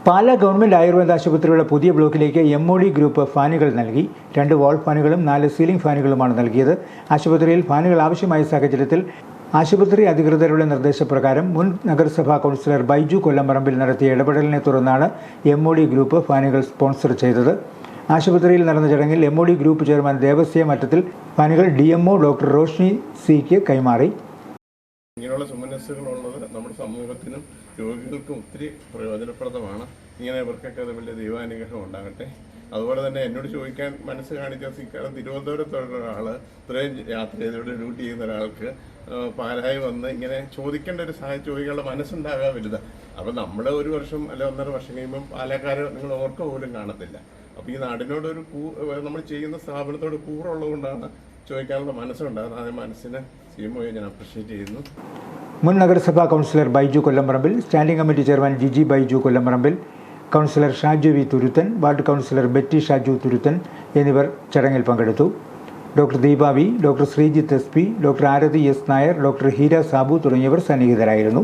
Pala government Ayurveda ആശുപത്രിയുടെ പുതിയ ബ്ലോക്കിലേക്ക് MOD group ഫാനുകൾ നൽകി. 2 വാൾ ഫാനുകളും 4 സീലിംഗ് ഫാനുകളുമാണ് നൽകിയത്. ആശുപത്രിയിൽ ഫാനുകൾ ആവശ്യമായ സാഹചര്യത്തിൽ ആശുപത്രി അധികൃതരുടെ നിർദ്ദേശപ്രകാരം മുൻ നഗരസഭാ കൗൺസിലർ ബൈജു കൊല്ലംപറമ്പിൽ നടത്തിയ ഇടപെടലിനെ തുടർന്നാണ് MOD ഗ്രൂപ്പ് ഫാനുകൾ സ്പോൺസർ ചെയ്തത്. ആശുപത്രിയിൽ നടന്ന ചടങ്ങിൽ MOD group chairman Devasya Mattathil ഫാനുകൾ DMO ഡോക്ടർ റോഷ്നി സിക്ക് കൈമാറി. ഇങ്ങനെയുള്ള സുമനസ്സുകളുള്ളത് നമ്മുടെ സമൂഹത്തിനും രോഗികൾക്കും ഒത്തിരി പ്രയോജനപ്രദമാണ്. ഇങ്ങനെ ഇവർക്കൊക്കെ അത് വലിയ ദൈവാനുഗ്രഹം ഉണ്ടാകട്ടെ. അതുപോലെ തന്നെ എന്നോട് ചോദിക്കാൻ മനസ്സ് കാണിച്ച കാരണം തിരുവനന്തപുരത്തുള്ള ഒരാൾ ഇത്രയും യാത്ര ചെയ്തോടെ ഡ്യൂട്ടി ചെയ്യുന്ന ഒരാൾക്ക് പാലായി വന്ന് ഇങ്ങനെ ചോദിക്കേണ്ട ഒരു ചോദിക്കാനുള്ള മനസ്സുണ്ടാകാൻ വലുത്. അപ്പം നമ്മൾ ഒരു വർഷം അല്ലെ 1.5 വർഷം കഴിയുമ്പം പാലക്കാരെ നിങ്ങൾ ഓർക്ക പോലും കാണത്തില്ല. അപ്പോൾ ഈ നാടിനോടൊരു നമ്മൾ ചെയ്യുന്ന സ്ഥാപനത്തോട് കൂറുള്ളതുകൊണ്ടാണ് ചോദിക്കാനുള്ള മനസ്സുണ്ടാകുന്നത്. ആ മനസ്സിന് CMOയെ ഞാൻ അപ്രിഷ്യേറ്റ് ചെയ്യുന്നു. മുൻ നഗരസഭാ councillor Baiju Kollamparambil, standing committee chairman Jiji Baiju Kollamparambil, councillor Shaju V Thuruthan, ward councillor Betty Shaju Thuruthan എന്നിവർ ചടങ്ങിൽ പങ്കെടുത്തു. Doctor Deepavi, doctor Sreejith SP, doctor Arathi S Nair, doctor Heera Sabu തുടങ്ങിയവർ സന്നിഹിതരായിരുന്നു.